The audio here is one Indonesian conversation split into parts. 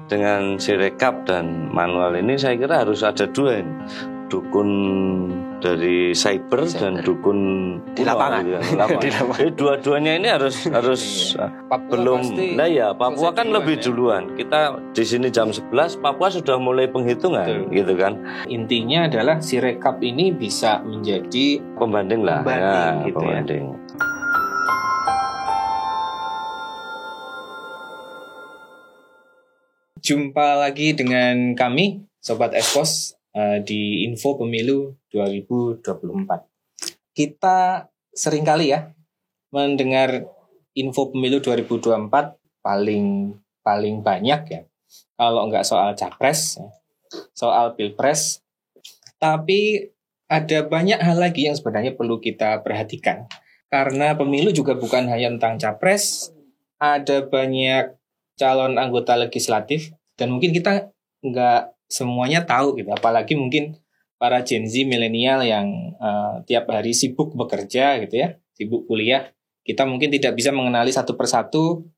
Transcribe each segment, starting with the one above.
dengan Sirekap dan manual ini saya kira harus ada dua ini. Dukun dari cyber dan dukun di lapangan. Jadi dua-duanya ini harus belum. Nah ya, Papua kan lebih duluan. Kita di sini jam 11, Papua sudah mulai penghitungan. Betul. Gitu kan. Intinya adalah Sirekap ini bisa menjadi pembanding lah. Gitu pembanding. Ya. Jumpa lagi dengan kami Sobat Expos di Info Pemilu 2024. Kita seringkali ya mendengar Info Pemilu 2024 paling banyak ya. Kalau nggak soal Capres, soal Pilpres, tapi ada banyak hal lagi yang sebenarnya perlu kita perhatikan. Karena pemilu juga bukan hanya tentang Capres, ada banyak calon anggota legislatif dan mungkin kita nggak semuanya tahu gitu, apalagi mungkin para Gen Z milenial yang tiap hari sibuk bekerja gitu ya, sibuk kuliah, kita mungkin tidak bisa mengenali satu persatu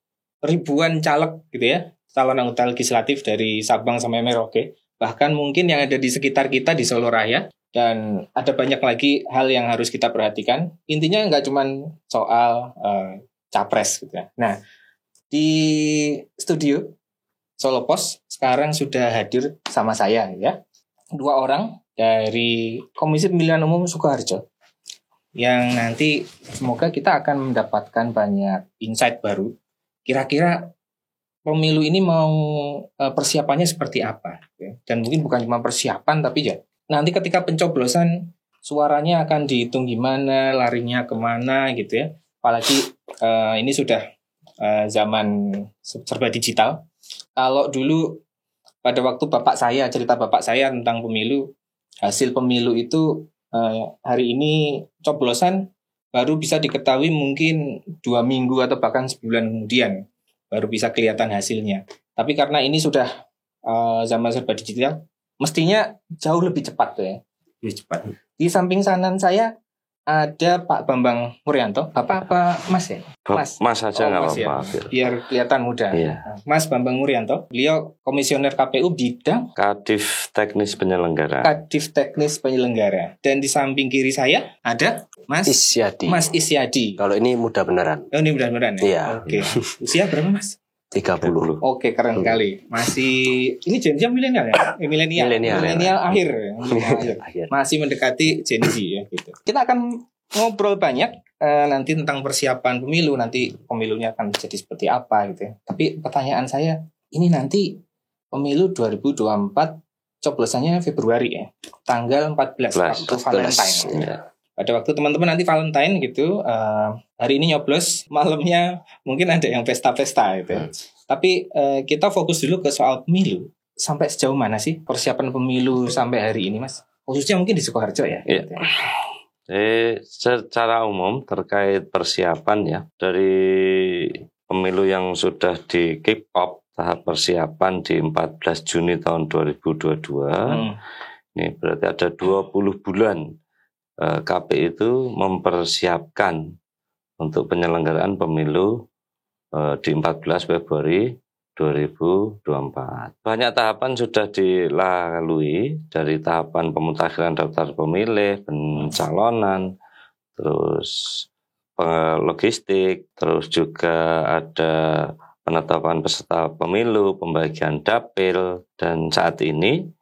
ribuan caleg gitu ya, calon anggota legislatif dari Sabang sampai Merauke, bahkan mungkin yang ada di sekitar kita di Solo Raya, dan ada banyak lagi hal yang harus kita perhatikan. Intinya nggak cuma soal Capres gitu ya. Nah, di studio Solo Pos sekarang sudah hadir sama saya ya, 2 orang dari Komisi Pemilihan Umum Sukoharjo yang nanti semoga kita akan mendapatkan banyak insight baru. Kira-kira pemilu ini mau persiapannya seperti apa ya? Dan mungkin bukan cuma persiapan tapi ya nanti ketika pencoblosan suaranya akan dihitung gimana, larinya kemana gitu ya. Apalagi ini sudah zaman serba digital. Kalau dulu pada waktu cerita bapak saya tentang pemilu, hasil pemilu itu hari ini coblosan baru bisa diketahui mungkin 2 minggu atau bahkan sebulan kemudian baru bisa kelihatan hasilnya. Tapi karena ini sudah zaman serba digital, mestinya jauh lebih cepat tuh ya. Lebih cepat. Di samping kanan saya ada Pak Bambang Wuryanto. Apa Mas ya? Mas saja nggak apa-apa. Ya. Biar kelihatan muda. Iya. Mas Bambang Wuryanto. Beliau komisioner KPU bidang Kadif Teknis Penyelenggara. Dan di samping kiri saya ada Mas Isyadi. Kalau ini muda beneran. Oh, ini muda beneran ya? Iya. Oke. Usia berapa Mas? 30. Oke, keren sekali. Masih ini Gen Z milenial ya? Milenial akhir. Masih mendekati Gen Z ya gitu. Kita akan ngobrol banyak nanti tentang persiapan pemilu, nanti pemilunya akan jadi seperti apa gitu ya. Tapi pertanyaan saya, ini nanti pemilu 2024 coblosannya Februari ya. Tanggal 14 waktu Valentine. Ya. Pada waktu teman-teman nanti Valentine gitu, hari ini nyoblos, malamnya mungkin ada yang pesta-pesta gitu. Tapi kita fokus dulu ke soal pemilu. Sampai sejauh mana sih persiapan pemilu sampai hari ini, Mas? Khususnya mungkin di Sukoharjo ya. Gitu. Secara umum terkait persiapan ya, dari pemilu yang sudah di kick off tahap persiapan di 14 Juni tahun 2022, ini berarti ada 20 bulan KPU itu mempersiapkan untuk penyelenggaraan pemilu di 14 Februari 2024. Banyak tahapan sudah dilalui, dari tahapan pemutakhiran daftar pemilih, pencalonan, terus logistik, terus juga ada penetapan peserta pemilu, pembagian dapil, dan saat ini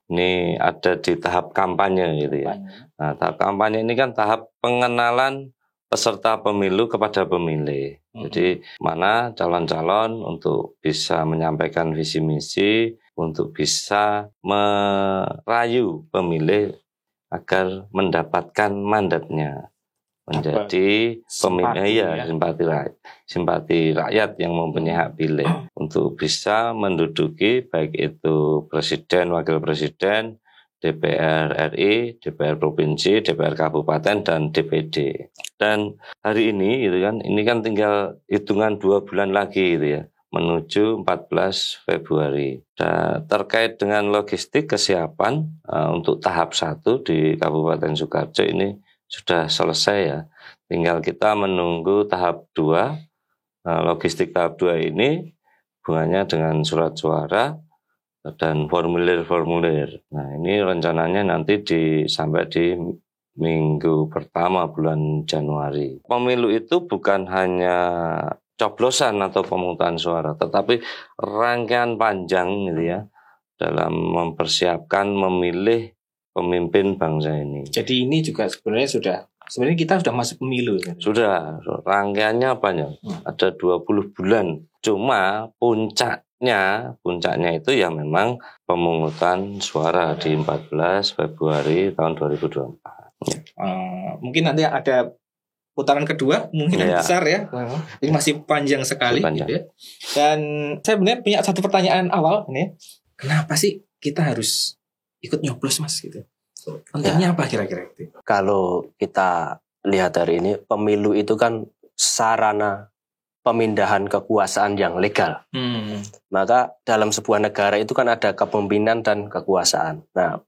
ada di tahap kampanye gitu ya. Nah, tahap kampanye ini kan tahap pengenalan peserta pemilu kepada pemilih. Jadi mana calon-calon untuk bisa menyampaikan visi misi, untuk bisa merayu pemilih agar mendapatkan mandatnya menjadi pemilih simpati rakyat yang mempunyai hak pilih untuk bisa menduduki baik itu presiden, wakil presiden, DPR RI, DPR provinsi, DPR kabupaten, dan DPD. Dan hari ini gitu kan, ini kan tinggal hitungan 2 bulan lagi gitu ya, menuju 14 Februari. Dan terkait dengan logistik kesiapan untuk tahap 1 di Kabupaten Sukoharjo ini sudah selesai ya. Tinggal kita menunggu tahap 2. Logistik tahap 2 ini hubungannya dengan surat suara, dan formulir-formulir. Nah, ini rencananya nanti sampai di minggu pertama bulan Januari. Pemilu itu bukan hanya coblosan atau pemungutan suara, tetapi rangkaian panjang gitu ya dalam mempersiapkan memilih pemimpin bangsa ini. Jadi ini juga sebenarnya kita sudah masuk pemilu. Sudah, rangkaiannya banyak. Ada 20 bulan. Cuma puncaknya itu ya memang pemungutan suara di 14 Februari tahun 2024. Mungkin nanti ada putaran kedua, mungkin besar ya. Ini masih panjang sekali. Gitu ya. Dan saya benar punya satu pertanyaan awal ini. Kenapa sih kita harus ikut nyoblos, Mas, gitu? Pentingnya apa kira-kira itu? Kalau kita lihat hari ini, pemilu itu kan sarana pemindahan kekuasaan yang legal. Maka dalam sebuah negara itu kan ada kepemimpinan dan kekuasaan. Nah,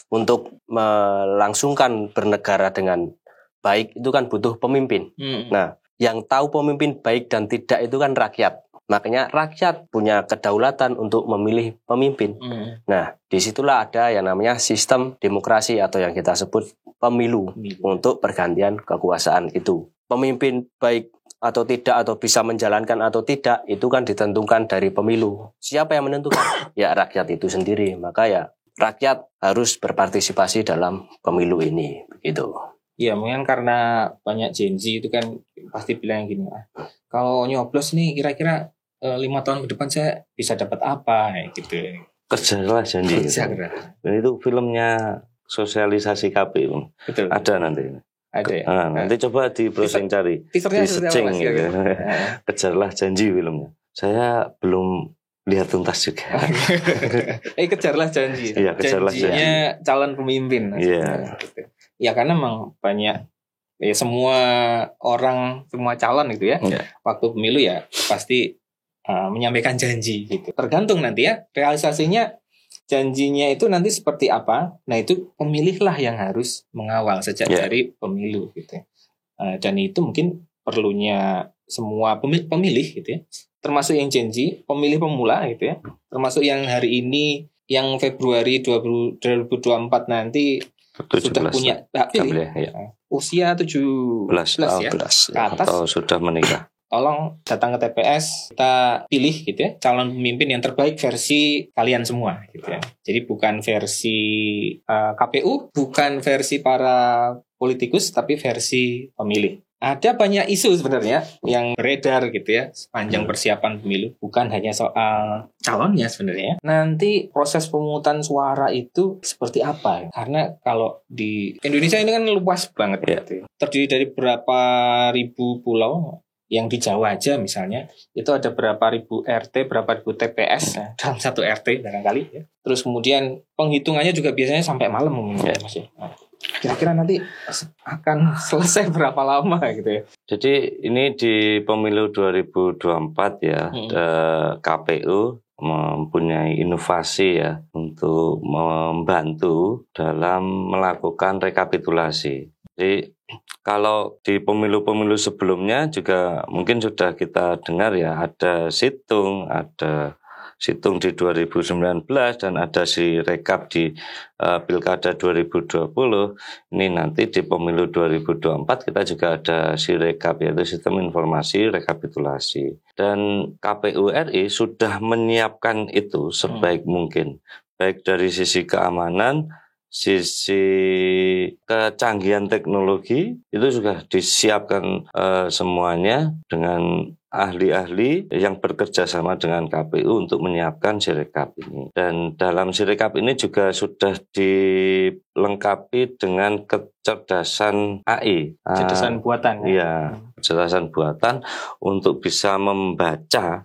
untuk melangsungkan bernegara dengan baik itu kan butuh pemimpin. Nah, yang tahu pemimpin baik dan tidak itu kan rakyat. Makanya rakyat punya kedaulatan untuk memilih pemimpin. Nah, disitulah ada yang namanya sistem demokrasi atau yang kita sebut pemilu untuk pergantian kekuasaan itu. Pemimpin baik atau tidak, atau bisa menjalankan atau tidak, itu kan ditentukan dari pemilu. Siapa yang menentukan? Ya rakyat itu sendiri. Maka ya rakyat harus berpartisipasi dalam pemilu ini. Begitu. Iya, mungkin karena banyak Gen Z itu kan pasti bilang gini, kalau nyoblos nih kira-kira 5 tahun ke depan saya bisa dapat apa gitu. Kejarlah janji. Dan itu filmnya sosialisasi KPU. Betul. Ada nanti. Ada ya. Nanti coba di browsing cari. Di searching gitu. Kejarlah janji filmnya. Saya belum lihat tuntas juga. Kejarlah janji. Iya, kejarlah janjinya janji. Calon pemimpin. Iya. Ya karena memang banyak ya semua orang, semua calon gitu ya. Waktu pemilu ya pasti menyampaikan janji gitu. Tergantung nanti ya realisasinya, janjinya itu nanti seperti apa. Nah, itu pemilihlah yang harus mengawal sejak dari pemilu gitu. Dan itu mungkin perlunya semua pemilih gitu ya. Termasuk yang janji, pemilih pemula gitu ya. Termasuk yang hari ini, yang Februari 2024 nanti 17, sudah punya hak pilih. Usia 17 ya. Ke atas atau sudah menikah. Tolong datang ke TPS, kita pilih gitu ya calon pemimpin yang terbaik versi kalian semua gitu ya. Jadi bukan versi KPU, bukan versi para politikus, tapi versi pemilih. Ada banyak isu sebenarnya yang beredar gitu ya sepanjang persiapan pemilu, bukan hanya soal calonnya sebenarnya. Nanti proses pemungutan suara itu seperti apa? Karena kalau di Indonesia ini kan luas banget gitu. Terdiri dari berapa ribu pulau. Yang di Jawa aja misalnya, itu ada berapa ribu RT, berapa ribu TPS dalam satu RT barangkali ya. Terus kemudian penghitungannya juga biasanya sampai malam Mas ya. Kira-kira nanti akan selesai berapa lama gitu ya. Jadi ini di pemilu 2024 ya, KPU mempunyai inovasi ya untuk membantu dalam melakukan rekapitulasi. Jadi kalau di pemilu-pemilu sebelumnya juga mungkin sudah kita dengar ya, ada situng di 2019 dan ada si rekap di Pilkada 2020. Ini nanti di pemilu 2024 kita juga ada si rekap, yaitu sistem informasi rekapitulasi. Dan KPU RI sudah menyiapkan itu sebaik mungkin, baik dari sisi keamanan, sisi kecanggihan teknologi itu sudah disiapkan semuanya dengan ahli-ahli yang bekerja sama dengan KPU untuk menyiapkan Sirekap ini. Dan dalam Sirekap ini juga sudah dilengkapi dengan kecerdasan AI. Kecerdasan buatan. Iya, kecerdasan buatan untuk bisa membaca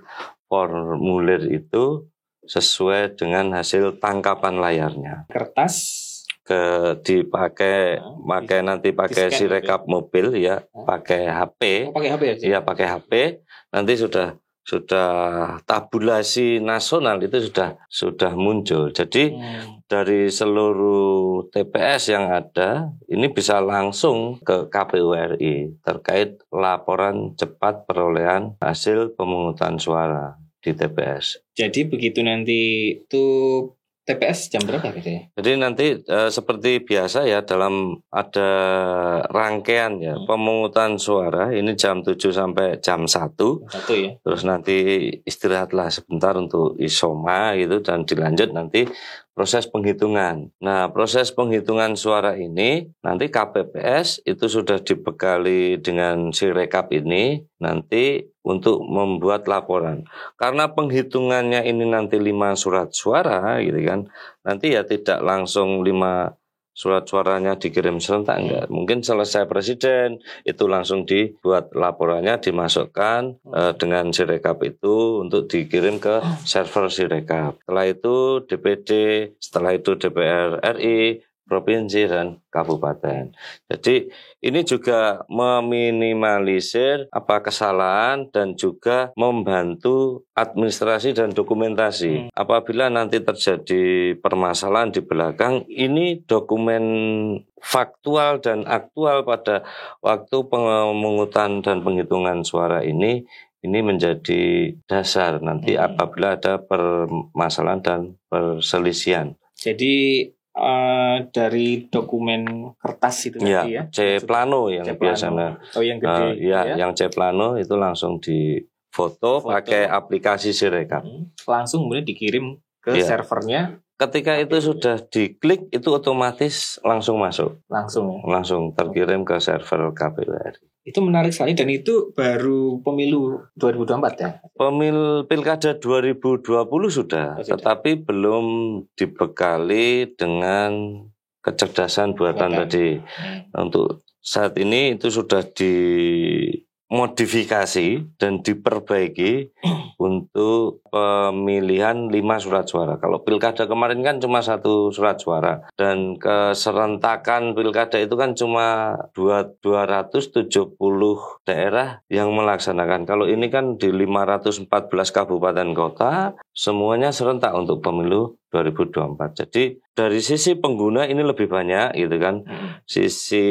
formulir itu sesuai dengan hasil tangkapan layarnya. Kertas dipakai Sirekap mobil ya, pakai HP. Pakai HP aja. Iya, pakai HP. Nanti sudah tabulasi nasional itu sudah muncul. Jadi dari seluruh TPS yang ada ini bisa langsung ke KPU RI terkait laporan cepat perolehan hasil pemungutan suara. di TPS. Jadi begitu nanti itu TPS jam berapa gitu ya? Jadi nanti seperti biasa ya, dalam ada rangkaian ya pemungutan suara ini jam 7 sampai jam 1. Ya. Terus nanti istirahatlah sebentar untuk isoma gitu dan dilanjut nanti proses penghitungan. Nah, proses penghitungan suara ini nanti KPPS itu sudah dibekali dengan Sirekap ini nanti untuk membuat laporan. Karena penghitungannya ini nanti 5 surat suara gitu kan. Nanti ya tidak langsung 5 surat suaranya dikirim serentak, enggak. Mungkin selesai presiden itu langsung dibuat laporannya, dimasukkan dengan Sirekap itu untuk dikirim ke server Sirekap. Setelah itu DPD, setelah itu DPR RI, provinsi dan kabupaten. Jadi ini juga meminimalisir kesalahan dan juga membantu administrasi dan dokumentasi. Apabila nanti terjadi permasalahan di belakang, ini dokumen faktual dan aktual pada waktu pemungutan dan penghitungan suara ini menjadi dasar nanti apabila ada permasalahan dan perselisihan. Jadi dari dokumen kertas itu ya, tadi ya, C-Plano yang biasanya. Yang gede. Yang C-Plano itu langsung difoto pakai aplikasi Sirekap. Langsung kemudian dikirim ke servernya. Ketika itu sudah diklik, itu otomatis langsung masuk. Langsung terkirim ke server KPU RI. Itu menarik sekali, dan itu baru pemilu 2024 ya? Pilkada 2020 sudah, tetapi belum dibekali dengan kecerdasan buatan tadi. Untuk saat ini itu sudah dimodifikasi dan diperbaiki untuk pemilihan 5 surat suara. Kalau pilkada kemarin kan cuma 1 surat suara, dan keserentakan pilkada itu kan cuma 270 daerah yang melaksanakan. Kalau ini kan di 514 kabupaten kota semuanya serentak untuk pemilu 2024. Jadi dari sisi pengguna ini lebih banyak gitu kan. Sisi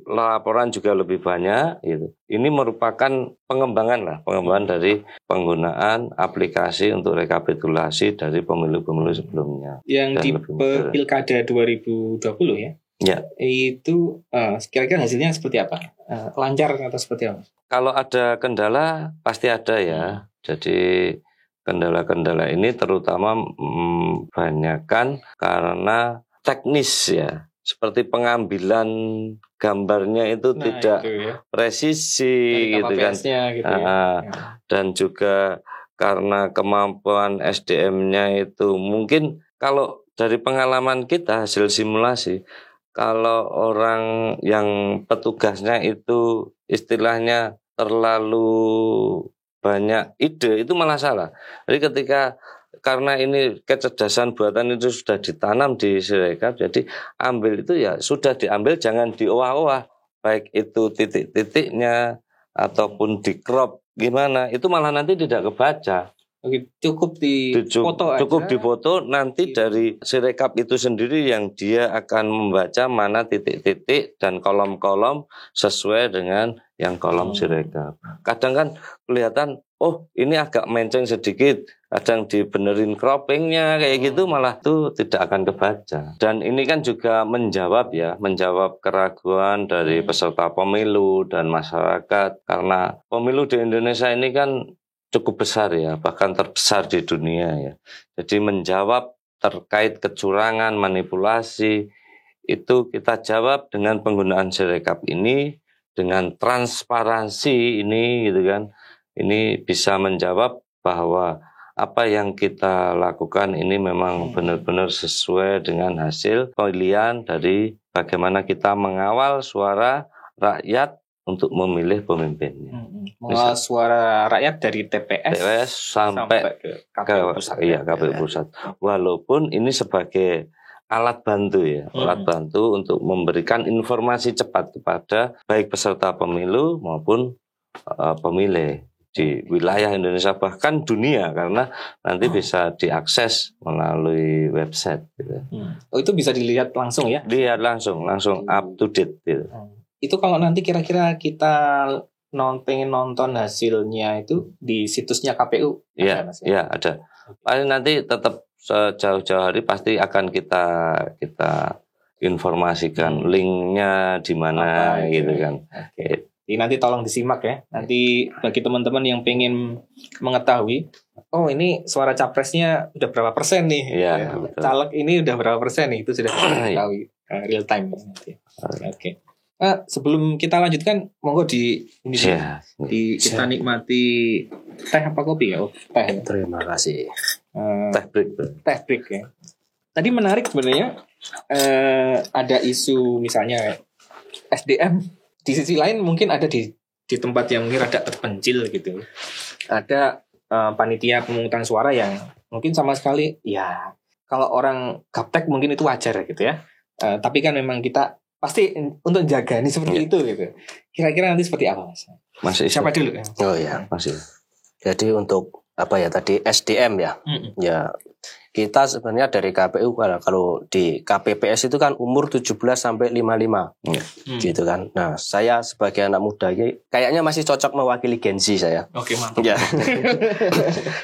laporan juga lebih banyak gitu. Ini merupakan pengembangan dari penggunaan aplikasi untuk rekapitulasi dari pemilu-pemilu sebelumnya. Yang di Pilkada 2020 ya? Ya. Itu kira-kira hasilnya seperti apa? Lancar atau seperti apa? Kalau ada kendala pasti ada ya. Jadi kendala-kendala ini terutama banyakkan karena teknis ya. Seperti pengambilan gambarnya itu tidak presisi gitu kan. Gitu Dan juga karena kemampuan SDM-nya itu mungkin kalau dari pengalaman kita hasil simulasi, kalau orang yang petugasnya itu istilahnya terlalu banyak ide itu malah salah. Jadi karena ini kecerdasan buatan itu sudah ditanam di Sirekap, jadi ambil itu ya sudah diambil, jangan diolah-olah, baik itu titik-titiknya ataupun di crop gimana, itu malah nanti tidak kebaca. Cukup difoto cukup difoto, nanti dari Sirekap itu sendiri yang dia akan membaca mana titik-titik dan kolom-kolom sesuai dengan yang kolom Sirekap. Kadang kan kelihatan, oh ini agak menceng sedikit, kadang dibenerin croppingnya kayak gitu, malah tuh tidak akan kebaca. Dan ini kan juga menjawab keraguan dari peserta pemilu dan masyarakat, karena pemilu di Indonesia ini kan cukup besar ya, bahkan terbesar di dunia ya. Jadi menjawab terkait kecurangan, manipulasi, itu kita jawab dengan penggunaan Sirekap ini, dengan transparansi ini gitu kan. Ini bisa menjawab bahwa apa yang kita lakukan ini memang benar-benar sesuai dengan hasil pemilihan dari bagaimana kita mengawal suara rakyat untuk memilih pemimpinnya. Mengawal suara rakyat dari TPS sampai ke KPU pusat. Iya, KPU pusat. Walaupun ini sebagai alat bantu ya, alat bantu untuk memberikan informasi cepat kepada baik peserta pemilu maupun pemilih di wilayah Indonesia, bahkan dunia, karena nanti bisa diakses melalui website gitu. Oh, itu bisa dilihat langsung ya? Lihat langsung up to date gitu. Itu kalau nanti kira-kira kita pengen nonton hasilnya itu di situsnya KPU. Iya, iya ada. Paling nanti tetap jauh-jauh hari pasti akan kita informasikan linknya di mana gitu kan. Oke. Jadi nanti tolong disimak ya. Nanti bagi teman-teman yang pengen mengetahui, oh ini suara capresnya udah berapa persen nih? Iya, betul. Caleg ini udah berapa persen nih? Itu sudah diketahui real time nanti. Oke. Sebelum kita lanjutkan, monggo di ini kita nikmati teh apa kopi ya? Teh. Terima kasih. Teh break ya. Tadi menarik sebenarnya, ada isu misalnya SDM. Di sisi lain mungkin ada di tempat yang mungkin rada terpencil gitu. Ada panitia pemungutan suara yang mungkin sama sekali ya kalau orang gaptek mungkin itu wajar gitu ya. Tapi kan memang kita pasti untuk jaga ini seperti itu gitu. Kira-kira nanti seperti apa Mas? Masih siapa dulu? Oh ya, masih. Jadi untuk apa ya tadi SDM ya. Ya kita sebenarnya dari KPU kalau di KPPS itu kan umur 17 sampai 55 gitu kan. Nah saya sebagai anak muda kayaknya masih cocok mewakili Gen Z saya. Oke mantap. Ya.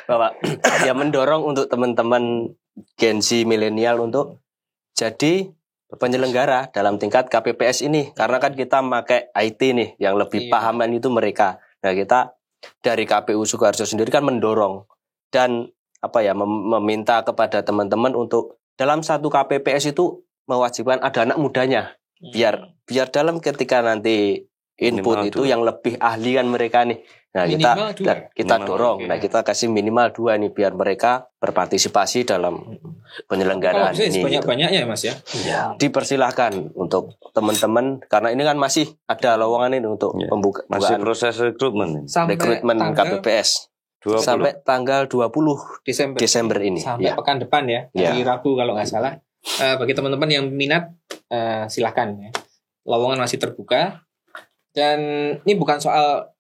Bapak ya mendorong untuk teman-teman Gen Z milenial untuk jadi penyelenggara dalam tingkat KPPS ini. Karena kan kita pakai IT nih yang lebih pahaman itu mereka. Nah kita dari KPU Sukoharjo sendiri kan mendorong dan meminta kepada teman-teman untuk dalam satu KPPS itu mewajibkan ada anak mudanya biar dalam ketika nanti input itu yang lebih ahli kan mereka nih. Nah kita dorong. Nah kita kasih minimal 2 nih biar mereka berpartisipasi dalam penyelenggaraan ini. Banyak-banyaknya Mas ya. Ya, dipersilahkan untuk teman-teman karena ini kan masih ada lowongan ini untuk pembukaan. Masih proses rekrutmen KPPS. 20. Sampai tanggal 20 Desember ini. Sampai pekan depan ya. Hari Rabu kalau nggak salah. Bagi teman-teman yang minat silahkan ya. Lowongan masih terbuka. Dan ini bukan soal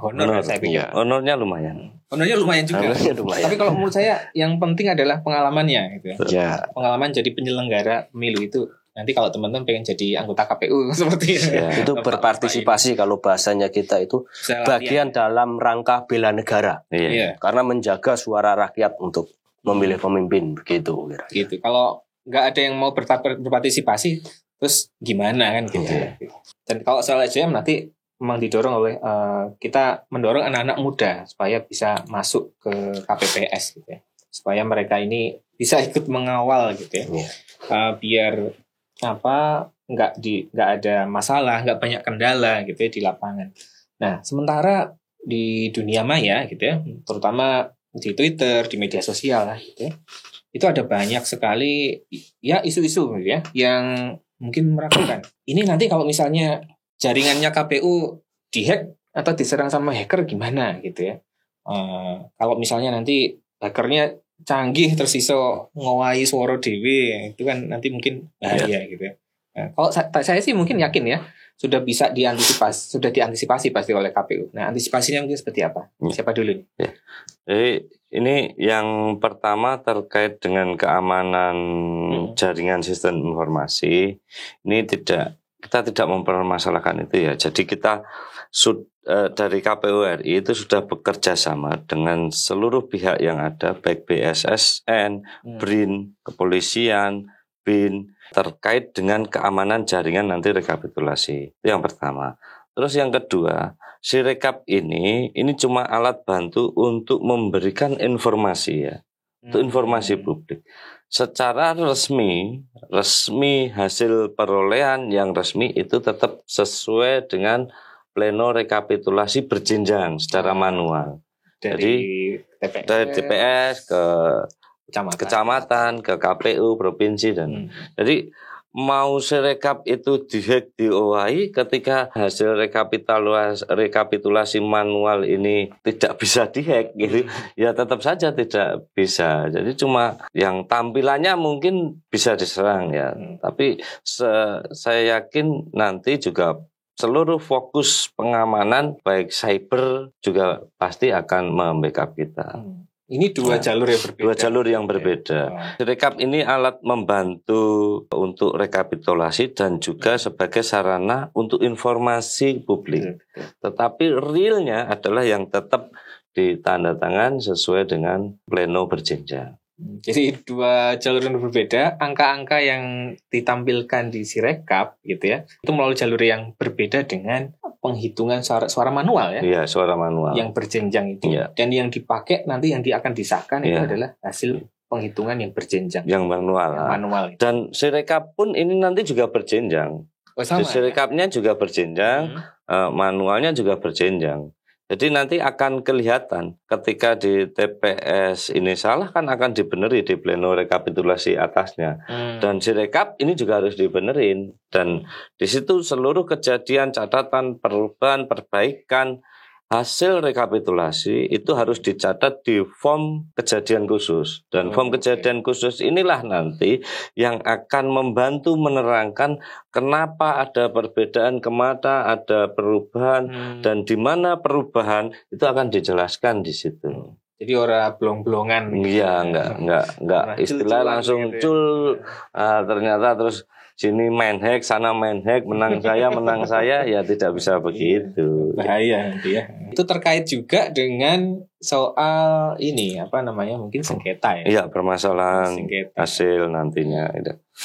honor saya pikir. Honornya lumayan. Honornya lumayan juga. Tapi kalau menurut saya yang penting adalah pengalamannya gitu ya. Pengalaman jadi penyelenggara pemilu itu. Nanti kalau teman-teman pengen jadi anggota KPU seperti itu berpartisipasi kalau bahasanya kita itu bagian dalam rangka bela negara. Karena menjaga suara rakyat untuk memilih pemimpin begitu. Gitu. Kalau nggak ada yang mau berpartisipasi, terus gimana kan gitu. Dan kalau soal SDM nanti memang didorong oleh kita mendorong anak-anak muda supaya bisa masuk ke KPPS gitu ya. Supaya mereka ini bisa ikut mengawal gitu ya. Biar nggak ada masalah, nggak banyak kendala gitu ya di lapangan. Nah, sementara di dunia maya gitu ya, terutama di Twitter, di media sosial lah gitu ya, itu ada banyak sekali ya isu-isu gitu ya yang mungkin meragukan. Ini nanti kalau misalnya jaringannya KPU dihack atau diserang sama hacker gimana gitu ya. Kalau misalnya nanti hackernya canggih tersisa ngowahi suara dewe itu kan nanti mungkin bahaya gitu ya. Nah, kalau saya sih mungkin yakin ya sudah diantisipasi pasti oleh KPU. Nah, antisipasinya mungkin seperti apa? Siapa dulu nih? Jadi ini yang pertama terkait dengan keamanan jaringan sistem informasi. Ini kita tidak mempermasalahkan itu ya. Jadi kita dari KPU RI itu sudah bekerja sama dengan seluruh pihak yang ada, baik BSSN, BRIN, kepolisian, BIN, terkait dengan keamanan jaringan nanti rekapitulasi. Itu yang pertama. Terus yang kedua, Sirekap ini cuma alat bantu untuk memberikan informasi ya, untuk informasi publik. Secara resmi hasil perolehan yang resmi itu tetap sesuai dengan pleno rekapitulasi berjenjang secara manual. Dari TPS ke kecamatan, ke KPU provinsi dan jadi mau Sirekap itu dihack diowahi ketika hasil rekapitulasi manual ini tidak bisa dihack gitu, ya tetap saja tidak bisa. Jadi cuma yang tampilannya mungkin bisa diserang ya, tapi saya yakin nanti juga seluruh fokus pengamanan baik cyber juga pasti akan membackup kita. Ini dua jalur yang berbeda. Dua jalur yang berbeda. Sirekap ini alat membantu untuk rekapitulasi dan juga sebagai sarana untuk informasi publik. Tetapi realnya adalah yang tetap ditandatangan sesuai dengan pleno berjenjang. Jadi dua jalur yang berbeda, angka-angka yang ditampilkan di Sirekap gitu ya, itu melalui jalur yang berbeda dengan penghitungan suara manual ya. Iya, suara manual. Yang berjenjang itu. Iya. Dan yang dipakai nanti yang akan disahkan itu adalah hasil penghitungan yang berjenjang. Yang manual. Yang manual. Dan Sirekap pun ini nanti juga berjenjang. Sama, Sirekapnya juga berjenjang, manualnya juga berjenjang. Jadi nanti akan kelihatan ketika di TPS ini salah kan akan dibeneri di pleno rekapitulasi atasnya. Dan Sirekap ini juga harus dibenerin. Dan di situ seluruh kejadian, catatan, perubahan, perbaikan, hasil rekapitulasi itu harus dicatat di form kejadian khusus. Dan form kejadian khusus inilah nanti yang akan membantu menerangkan kenapa ada perbedaan, kemana ada perubahan, dan di mana perubahan itu akan dijelaskan di situ. Jadi orang blong-blongan. Iya, enggak istilah langsung gitu cul. Ternyata terus sini main hack, sana main hack, menang saya, ya tidak bisa begitu. Bahaya nanti ya. Itu terkait juga dengan soal ini, mungkin sengketa ya. Iya, permasalahan sengketa. Hasil nantinya.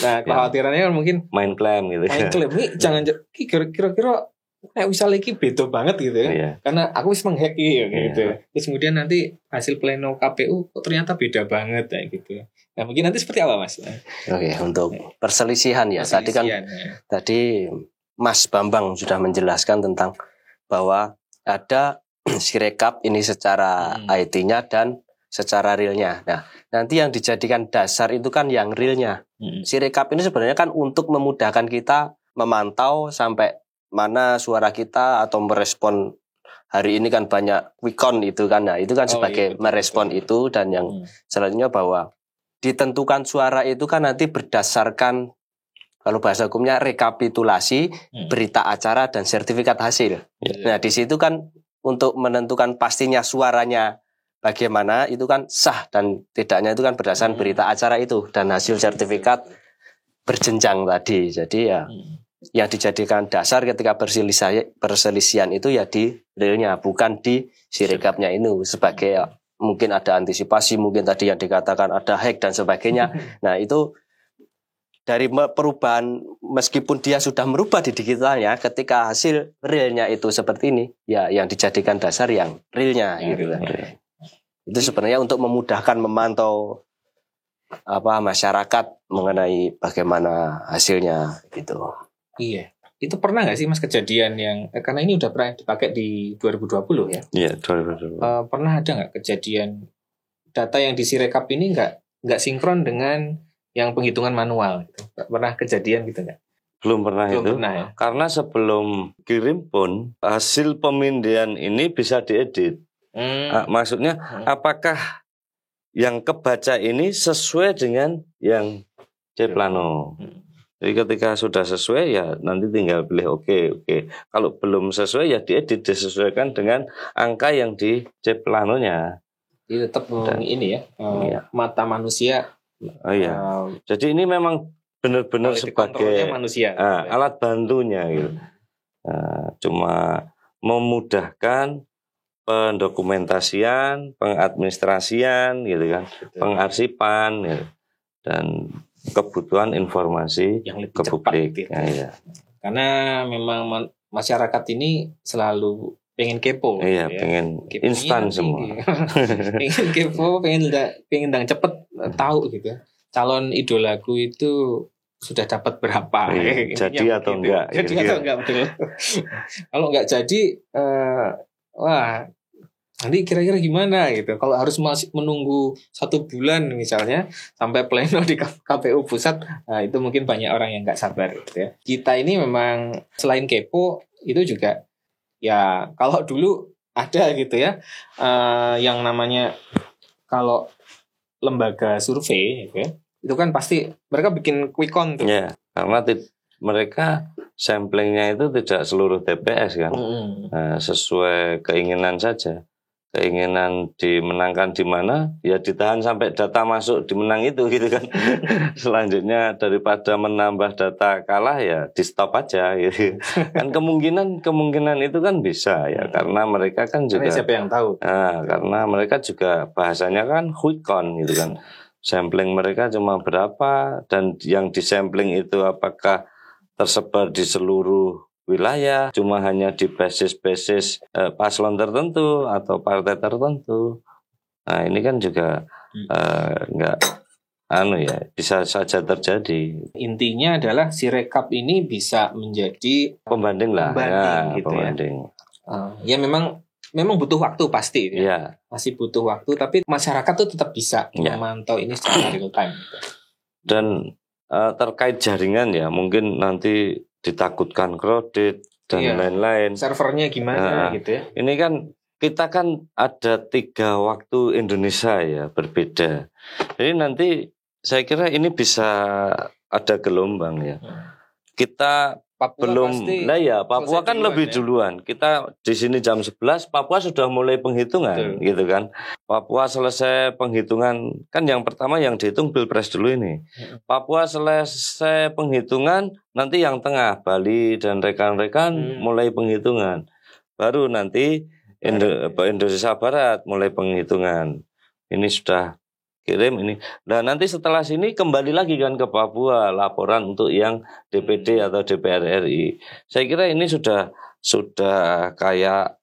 Nah, kekhawatirannya kan mungkin main klaim gitu. Main klaim, ini jangan kira-kira kayak misalnya ini beda banget gitu ya. Iya. Karena aku bisa menghack gitu. Terus kemudian nanti hasil pleno KPU kok ternyata beda banget kayak gitu. Nah, mungkin nanti seperti apa, Mas? Oke, untuk perselisihan ya. Tadi Mas Bambang sudah menjelaskan tentang bahwa ada Sirekap ini secara IT-nya dan secara realnya. Nah, nanti yang dijadikan dasar itu kan yang realnya. Sirekap ini sebenarnya kan untuk memudahkan kita memantau sampai mana suara kita atau merespon. Hari ini kan banyak quick count itu kan. Nah, itu kan sebagai merespon itu. Dan yang selanjutnya bahwa ditentukan suara itu kan nanti berdasarkan, kalau bahasa hukumnya rekapitulasi, berita acara dan sertifikat hasil. Nah, di situ kan untuk menentukan pastinya suaranya bagaimana itu kan sah dan tidaknya itu kan berdasarkan berita acara itu dan hasil sertifikat berjenjang tadi. Jadi ya yang dijadikan dasar ketika perselisihan itu ya di realnya, bukan di Sirekapnya ini sebagai mungkin ada antisipasi, mungkin tadi yang dikatakan ada hack dan sebagainya. Nah, itu dari perubahan, meskipun dia sudah merubah di digitalnya, ketika hasil realnya itu seperti ini, ya yang dijadikan dasar yang realnya gitu. Itu sebenarnya untuk memudahkan memantau masyarakat mengenai bagaimana hasilnya gitu. Iya. Itu pernah nggak sih, Mas, kejadian yang karena ini udah pernah dipakai di 2020 ya? Iya, 2020. Pernah ada nggak kejadian data yang di Sirekap ini nggak sinkron dengan yang penghitungan manual? Gitu? Pernah kejadian gitu nggak? Belum pernah ya? Karena sebelum kirim pun hasil pemindahan ini bisa diedit. Maksudnya apakah yang kebaca ini sesuai dengan yang C-plano? Jadi ketika sudah sesuai ya nanti tinggal pilih oke. Kalau belum sesuai ya diedit, disesuaikan dengan angka yang di C-planonya. Jadi tetap ini ya, mata manusia. Jadi ini memang benar-benar sebagai manusia, alat bantunya gitu. Cuma memudahkan pendokumentasian, pengadministrasian gitu kan, pengarsipan gitu. Dan kebutuhan informasi yang lebih ke publik gitu. Ya. Karena memang masyarakat ini selalu pengen kepo, pengen instan semua. Pengen kepo, pengen cepet tahu gitu. Calon idolaku itu sudah dapat berapa? Jadi atau gitu. enggak? Jadi atau enggak, betul. Kalau enggak jadi, nanti kira-kira gimana gitu. Kalau harus masih menunggu 1 bulan misalnya sampai pleno di KPU pusat, itu mungkin banyak orang yang nggak sabar gitu ya. Kita ini memang selain kepo itu juga ya, kalau dulu ada gitu ya, yang namanya kalau lembaga survei gitu ya, itu kan pasti mereka bikin quick count tuh. Ya, karena mereka samplingnya itu tidak seluruh TPS kan, sesuai keinginan saja. keinginan dimenangkan di mana, ya ditahan sampai data masuk dimenang itu gitu kan. Selanjutnya daripada menambah data kalah ya di stop aja gitu. Kan kemungkinan itu kan bisa ya, karena mereka kan juga siapa yang tahu. Karena mereka juga bahasanya kan quick count gitu kan. Sampling mereka cuma berapa, dan yang disampling itu apakah tersebar di seluruh wilayah, cuma hanya di basis-basis paslon tertentu atau partai tertentu. Nah ini kan juga nggak bisa saja terjadi. Intinya adalah si rekap ini bisa menjadi pembanding lah, gitu pembanding. Ya memang butuh waktu pasti ya. Masih butuh waktu, tapi masyarakat tuh tetap bisa memantau ini secara real time gitu. Dan terkait jaringan ya, mungkin nanti ditakutkan crowded dan lain-lain. Servernya gimana gitu ya. Ini kan kita kan ada 3 waktu Indonesia ya, berbeda. Jadi nanti saya kira ini bisa ada gelombang ya. Kita Papua Papua kan lebih duluan. Kita di sini jam 11, Papua sudah mulai penghitungan. Gitu kan. Papua selesai penghitungan, kan yang pertama yang dihitung Pilpres dulu ini. Papua selesai penghitungan, nanti yang tengah Bali dan rekan-rekan mulai penghitungan. Baru nanti Indonesia Barat mulai penghitungan. Ini sudah kirim ini. Nah nanti setelah sini kembali lagi kan ke Papua laporan untuk yang DPD atau DPR RI. Saya kira ini sudah kayak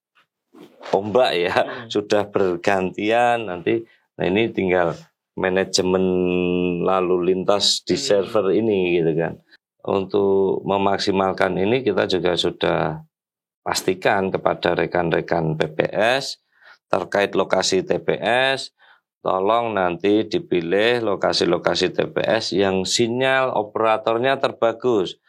ombak ya, sudah bergantian nanti. Nah ini tinggal manajemen lalu lintas di server ini gitu kan. Untuk memaksimalkan ini kita juga sudah pastikan kepada rekan-rekan PPS terkait lokasi TPS. Tolong nanti dipilih lokasi-lokasi TPS yang sinyal operatornya terbagus.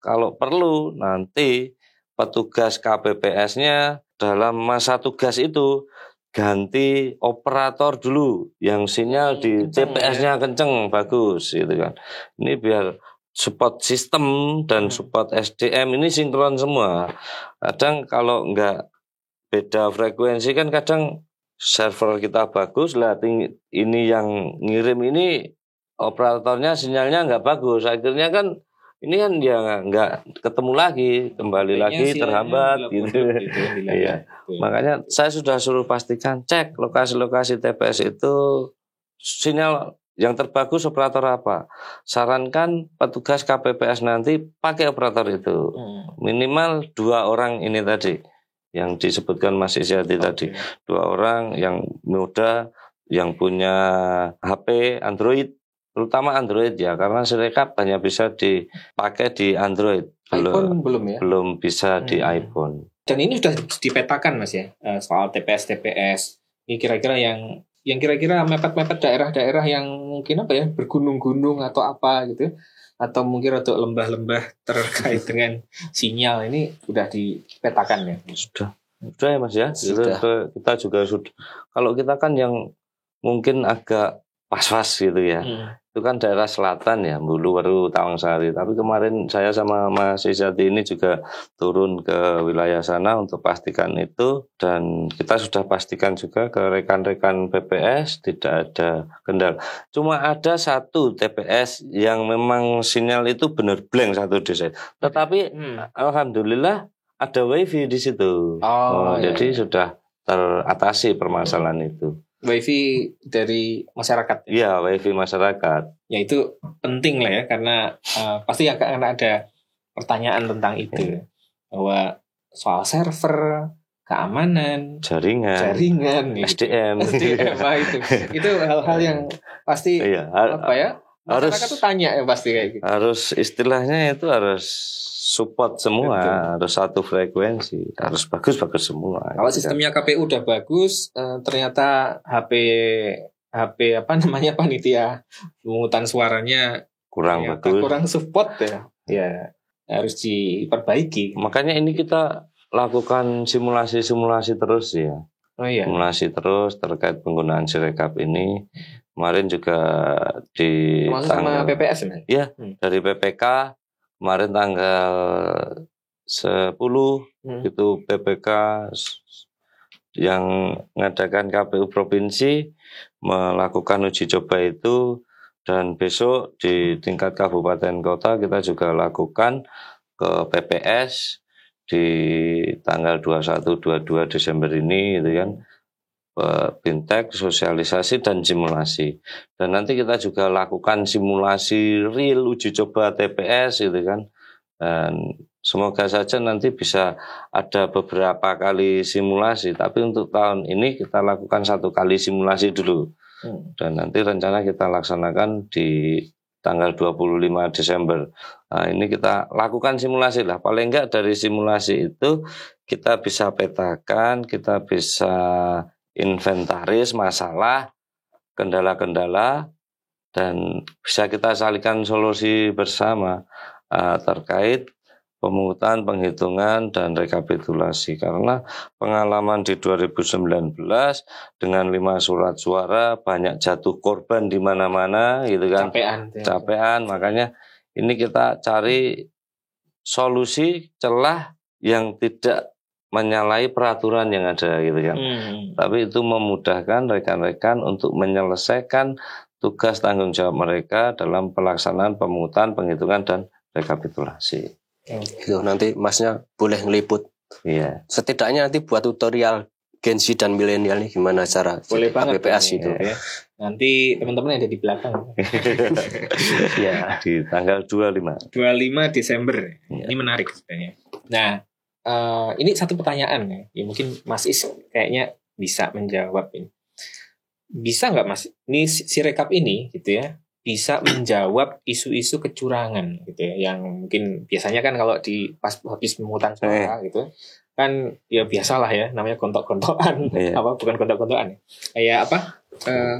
Kalau perlu nanti petugas KPPS-nya dalam masa tugas itu ganti operator dulu yang sinyal di TPS-nya kenceng, bagus gitu kan. Ini biar support sistem dan support SDM ini sinkron semua. Kadang kalau enggak beda frekuensi kan kadang server kita bagus lah, ini yang ngirim ini operatornya sinyalnya nggak bagus, akhirnya kan ini kan ya nggak ketemu lagi, kembali lagi terhambat gitu. Iya. Makanya saya sudah suruh pastikan cek lokasi-lokasi TPS itu sinyal yang terbagus operator apa. Sarankan petugas KPPS nanti pakai operator itu. Minimal 2 orang ini tadi yang disebutkan Mas Isyadi tadi, 2 orang yang muda, yang punya HP Android, terutama Android ya, karena Sirekap hanya bisa dipakai di Android, iPhone belum ya? Belum bisa di iPhone. Dan ini sudah dipetakan Mas ya, soal TPS. Ini kira-kira yang kira-kira mepet-mepet daerah-daerah yang mungkin bergunung-gunung atau apa gitu, atau mungkin untuk lembah-lembah terkait dengan sinyal, ini sudah dipetakan ya? Sudah ya Mas ya. Kita juga sudah. Kalau kita kan yang mungkin agak pas-pas gitu ya. Itu kan daerah selatan ya, Buluwaru, Tawangsari. Tapi kemarin saya sama Mas Isyadi ini juga turun ke wilayah sana untuk pastikan itu, dan kita sudah pastikan juga ke rekan-rekan PPS tidak ada kendala. Cuma ada 1 TPS yang memang sinyal itu benar blank 1 desa. Tetapi alhamdulillah ada WiFi di situ. Jadi sudah teratasi permasalahan itu. WiFi dari masyarakat. Iya, WiFi masyarakat. Ya itu penting lah ya, karena pasti akan ada pertanyaan tentang itu, bahwa soal server, keamanan, jaringan, SDM itu hal-hal yang pasti masyarakat tuh tanya ya pasti kayak gitu. Harus istilahnya itu harus support semua. Betul. Harus satu frekuensi, harus bagus semua. Kalau sistemnya KPU udah bagus, ternyata HP panitia pemungutan suaranya kurang bagus, kurang support ya harus diperbaiki. Makanya ini kita lakukan simulasi terus ya. Simulasi terus terkait penggunaan Sirekap ini. Kemarin juga di sama PPS ya, dari PPK kemarin tanggal 10 itu PPK yang mengadakan KPU Provinsi melakukan uji coba itu, dan besok di tingkat kabupaten kota kita juga lakukan ke PPS di tanggal 21-22 Desember ini gitu kan. Bintek, sosialisasi dan simulasi. Dan nanti kita juga lakukan simulasi real uji coba TPS gitu kan. Dan semoga saja nanti bisa ada beberapa kali simulasi, tapi untuk tahun ini kita lakukan 1 kali simulasi dulu. Dan nanti rencana kita laksanakan di tanggal 25 Desember. Nah, ini kita lakukan simulasi lah. Paling enggak dari simulasi itu kita bisa petakan, kita bisa inventaris masalah, kendala-kendala, dan bisa kita salurkan solusi bersama terkait pemungutan, penghitungan, dan rekapitulasi. Karena pengalaman di 2019 dengan 5 surat suara banyak jatuh korban di mana-mana gitu kan. Capean. Makanya ini kita cari solusi celah yang tidak menyalahi peraturan yang ada gitu kan. Tapi itu memudahkan rekan-rekan untuk menyelesaikan tugas tanggung jawab mereka dalam pelaksanaan pemungutan, penghitungan, dan rekapitulasi. Itu nanti Masnya boleh ngeliput. Iya. Setidaknya nanti buat tutorial Gen Z dan milenial nih gimana cara KPPS itu. Ya. Nanti teman-teman ada di belakang. Ya. Di tanggal 25 Desember. Ya. Ini menarik sebenarnya. Nah, ini satu pertanyaan ya. Mungkin Mas Is kayaknya bisa menjawab ini. Bisa nggak Mas? Ini Sirekap ini gitu ya, bisa menjawab isu-isu kecurangan gitu ya, yang mungkin biasanya kan kalau di pas habis pemungutan suara gitu kan ya biasalah ya, namanya gontok-gontokan. Bukan gontok-gontokan ya. Kayak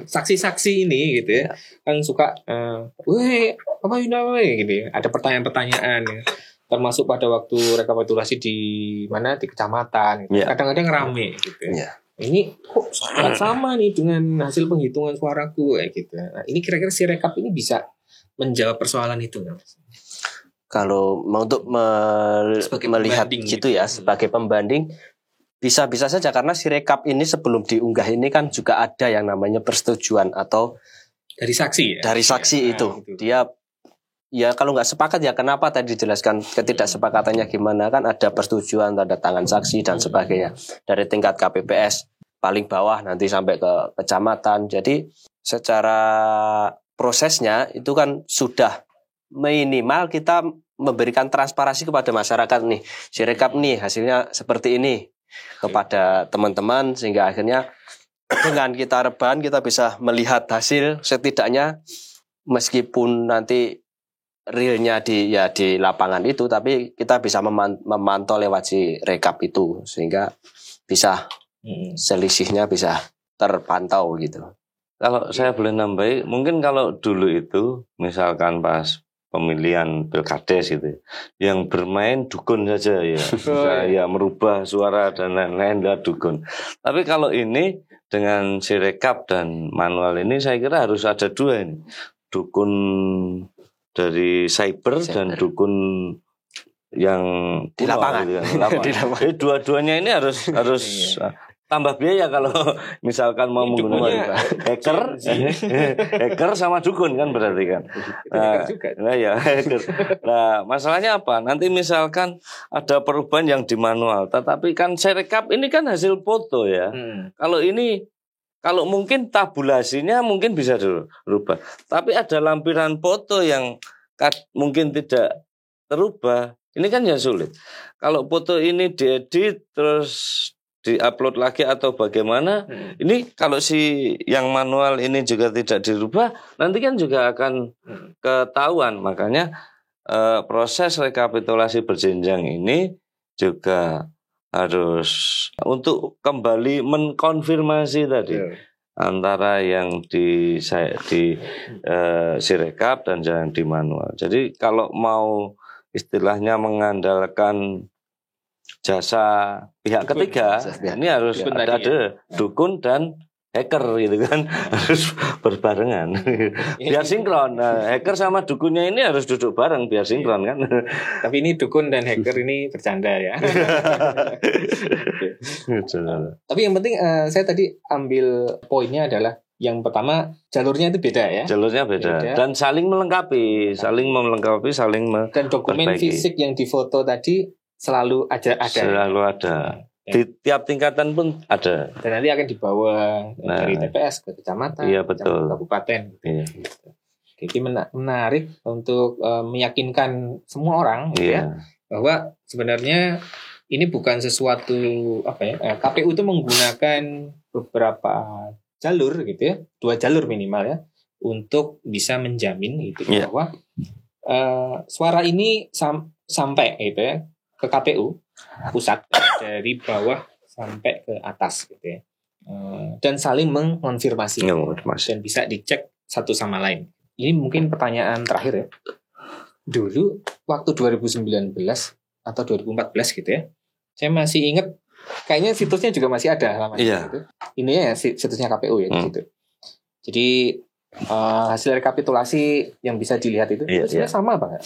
saksi-saksi ini gitu ya. Kan suka weh apa ini gitu ya. Ada pertanyaan-pertanyaan ya. Termasuk pada waktu rekapitulasi di mana di kecamatan gitu. Kadang-kadang rame gitu ya. Ini kok sama nih dengan hasil penghitungan suaraku kayak gitu. Nah, ini kira-kira Sirekap ini bisa menjawab persoalan itu nggak? Kalau mau untuk melihat gitu ya, sebagai pembanding bisa-bisa saja, karena Sirekap ini sebelum diunggah ini kan juga ada yang namanya persetujuan atau dari saksi ya? Dari saksi itu. Dia ya kalau nggak sepakat ya kenapa tadi dijelaskan ketidaksepakatannya gimana, kan ada persetujuan, tanda tangan saksi dan sebagainya dari tingkat KPPS paling bawah nanti sampai ke kecamatan. Jadi secara prosesnya itu kan sudah minimal kita memberikan transparansi kepada masyarakat nih, Sirekap nih hasilnya seperti ini kepada teman-teman, sehingga akhirnya dengan kita rebahan kita bisa melihat hasil setidaknya, meskipun nanti realnya di lapangan itu, tapi kita bisa memantau lewat si rekap itu sehingga bisa selisihnya bisa terpantau gitu. Kalau saya boleh nambahi, mungkin kalau dulu itu misalkan pas pemilihan pilkades gitu, yang bermain dukun saja ya, merubah suara dan lain-lain lah dukun. Tapi kalau ini dengan Sirekap dan manual ini saya kira harus ada dua ini, dukun dari cyber dan dukun yang di lapangan. Jadi dua-duanya ini harus tambah biaya kalau misalkan mau menggunakan hacker sama dukun kan berarti kan. Hacker. Nah, masalahnya apa? Nanti misalkan ada perubahan yang di manual, tetapi kan Sirekap ini kan hasil foto ya. Kalau mungkin tabulasinya mungkin bisa dirubah. Tapi ada lampiran foto yang mungkin tidak terubah. Ini kan ya sulit. Kalau foto ini diedit terus diupload lagi atau bagaimana, ini kalau si yang manual ini juga tidak dirubah, nanti kan juga akan ketahuan. Makanya proses rekapitulasi berjenjang ini juga harus untuk kembali mengkonfirmasi tadi antara yang di Sirekap dan yang di manual. Jadi kalau mau istilahnya mengandalkan jasa pihak ketiga, ini harus ada dukun dan hacker gitu kan harus berbarengan biar sinkron. Nah, hacker sama dukunnya ini harus duduk bareng biar sinkron kan. Tapi ini dukun dan hacker ini bercanda ya. Tapi yang penting saya tadi ambil poinnya adalah yang pertama jalurnya itu beda ya. Jalurnya beda. Dan saling melengkapi, saling dan dokumen perbaiki. fisik yang difoto tadi selalu ada. Selalu ada. Di tiap tingkatan pun ada. Dan nanti akan dibawa dari TPS ke kecamatan, iya, betul. kabupaten. Iya. Jadi menarik untuk meyakinkan semua orang ya bahwa sebenarnya ini bukan sesuatu KPU itu menggunakan beberapa jalur gitu ya, 2 jalur minimal ya, untuk bisa menjamin gitu bahwa suara ini sampai gitu ya ke KPU pusat dari bawah sampai ke atas gitu ya, dan saling mengonfirmasi dan bisa dicek satu sama lain. Ini mungkin pertanyaan terakhir ya. Dulu waktu 2019 atau 2014 gitu ya, saya masih ingat. Kayaknya situsnya juga masih ada namanya gitu. Ini ya situsnya KPU ya di situ. Jadi hasil rekapitulasi yang bisa dilihat itu sebenarnya sama Bang.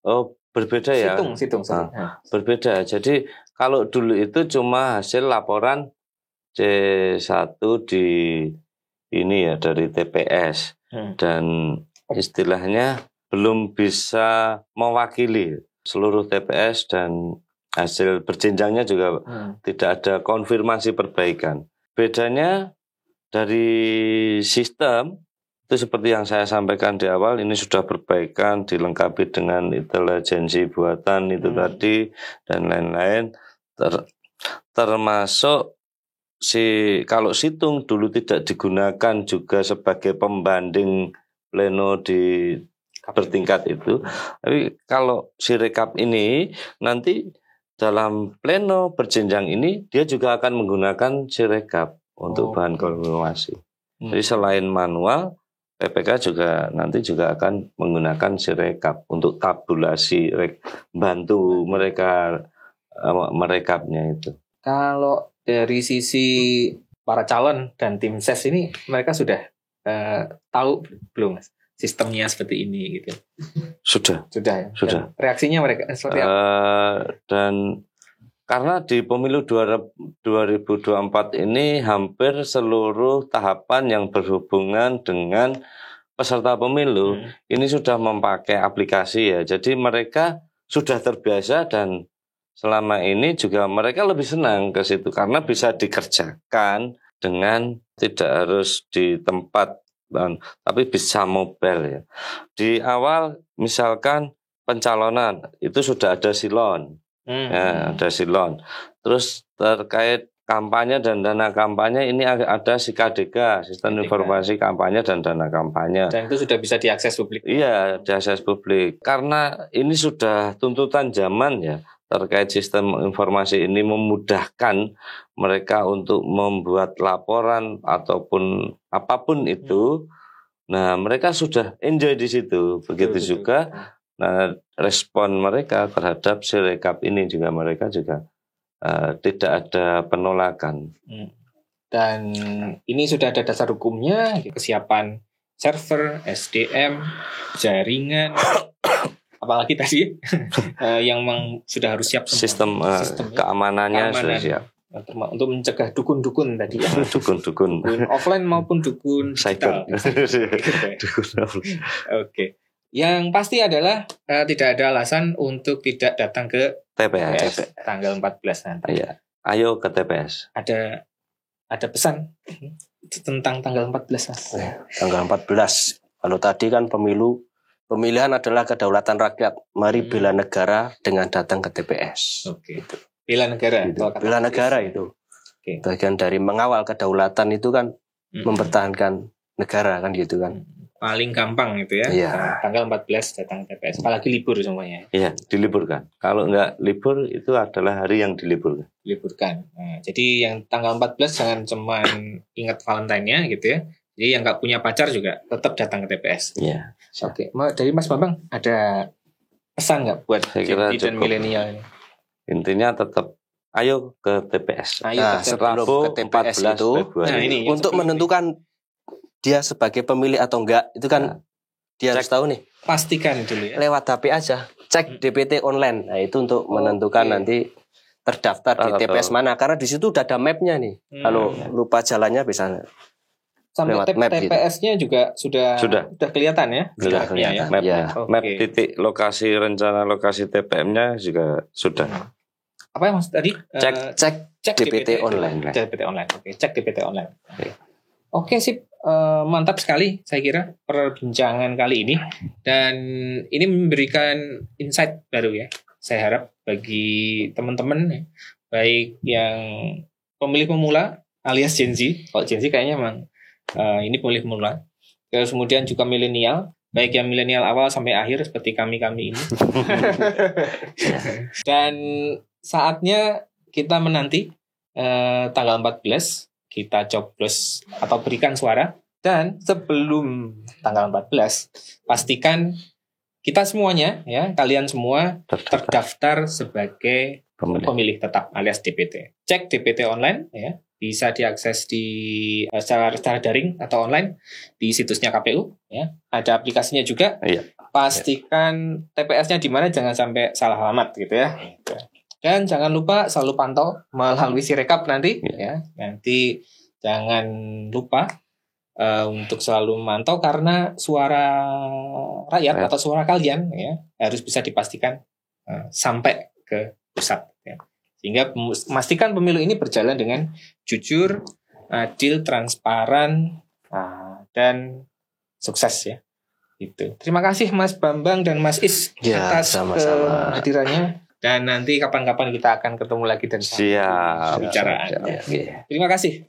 Oh, berbeda ya. Situng. Berbeda. Jadi kalau dulu itu cuma hasil laporan C1 di ini ya dari TPS dan istilahnya belum bisa mewakili seluruh TPS dan hasil berjenjangnya juga tidak ada konfirmasi perbaikan. Bedanya dari sistem itu seperti yang saya sampaikan di awal, ini sudah perbaikan dilengkapi dengan intelijensi buatan itu tadi dan lain-lain. Termasuk kalau situng dulu tidak digunakan juga sebagai pembanding pleno di bertingkat itu. Tapi kalau Sirekap ini nanti dalam pleno berjenjang ini dia juga akan menggunakan Sirekap untuk bahan konfirmasi. Jadi selain manual, PPK juga nanti juga akan menggunakan Sirekap untuk tabulasi, bantu mereka merekapnya itu. Kalau dari sisi para calon dan tim ses ini mereka sudah tahu belum Mas? Sistemnya seperti ini gitu. Sudah. Ya. Sudah. Dan reaksinya mereka seperti apa? Dan karena di pemilu 2024 ini hampir seluruh tahapan yang berhubungan dengan peserta pemilu ini sudah memakai aplikasi ya. Jadi mereka sudah terbiasa dan selama ini juga mereka lebih senang ke situ karena bisa dikerjakan dengan tidak harus di tempat tapi bisa mobile ya. Di awal misalkan pencalonan itu sudah ada silon, ada silon. Terus terkait kampanye dan dana kampanye ini ada SIKADK, Sistem Informasi Kampanye dan Dana Kampanye. Dan itu sudah bisa diakses publik. Iya, diakses publik. Karena ini sudah tuntutan zaman ya. Terkait sistem informasi ini memudahkan mereka untuk membuat laporan ataupun apapun itu. Nah, mereka sudah enjoy di situ. Begitu juga nah, respon mereka terhadap Sirekap ini juga mereka juga tidak ada penolakan. Dan ini sudah ada dasar hukumnya, kesiapan server, SDM, jaringan, apalagi tadi yang sudah harus siap sistem keamanannya sudah siap untuk mencegah dukun-dukun tadi ya. dukun offline maupun dukun cyber. Oke. Yang pasti adalah tidak ada alasan untuk tidak datang ke TPS tanggal 14 nanti. Iya. Ayo ke TPS. Ada pesan tentang tanggal 14 Mas. Tanggal 14. Kalau tadi kan pemilihan adalah kedaulatan rakyat. Mari bela negara dengan datang ke TPS. Oke. Bela negara. Gitu. Bela negara itu. Okay. Bagian dari mengawal kedaulatan itu kan mempertahankan negara kan gitu kan. Paling gampang itu ya. Iya. Tanggal 14 datang ke TPS. Apalagi libur semuanya. Iya, diliburkan. Kalau enggak libur itu adalah hari yang diliburkan. Nah, jadi yang tanggal 14 jangan cuma ingat Valentine-nya gitu ya. Jadi yang nggak punya pacar juga tetap datang ke TPS. Iya. Oke. Dari Mas Bambang ada pesan nggak buat Gen Z dan milenial ini? Intinya tetap ayo ke TPS. Nah, sebelum Rabu ke TPS 14 itu, Februari. Nah, ini yang untuk sebelum menentukan dia sebagai pemilih atau enggak, itu kan dia harus tahu nih. pastikan dulu ya. Lewat HP aja, cek DPT online. Nah, itu untuk menentukan nanti terdaftar di TPS mana, karena di situ udah ada mapnya nih. Kalau lupa jalannya bisa sampai lewat map gitu. TPS-nya juga sudah kelihatan ya. Sudah kelihatan. mapnya. Ya. Map Oke. titik lokasi rencana lokasi TPM-nya juga sudah. Apa yang maksud tadi? Cek DPT online. Cek DPT online. Oke, cek DPT online. Oke, sip. Mantap sekali saya kira perbincangan kali ini, dan ini memberikan insight baru ya. Saya harap bagi teman-teman ya, baik yang pemilih pemula alias Gen Z. Kalau Gen Z kayaknya memang ini pemilih pemula. Terus kemudian juga milenial, baik yang milenial awal sampai akhir seperti kami ini. Dan saatnya kita menanti tanggal 14 kita coblos atau berikan suara. Dan sebelum tanggal 14 pastikan kita semuanya ya, kalian semua terdaftar sebagai pemilih tetap alias DPT. Cek DPT online ya, bisa diakses di secara daring atau online di situsnya KPU ya. Ada aplikasinya juga. Iya. Pastikan TPS-nya di mana, jangan sampai salah alamat gitu ya. Dan jangan lupa selalu pantau melalui Sirekap nanti ya. Nanti jangan lupa untuk selalu memantau, karena suara rakyat atau suara kalian ya harus bisa dipastikan sampai ke pusat ya. Sehingga memastikan pemilu ini berjalan dengan jujur, adil, transparan, dan sukses ya. Itu. Terima kasih Mas Bambang dan Mas Is atas kehadirannya. Dan nanti kapan-kapan kita akan ketemu lagi dan siap bicaraan. Terima kasih.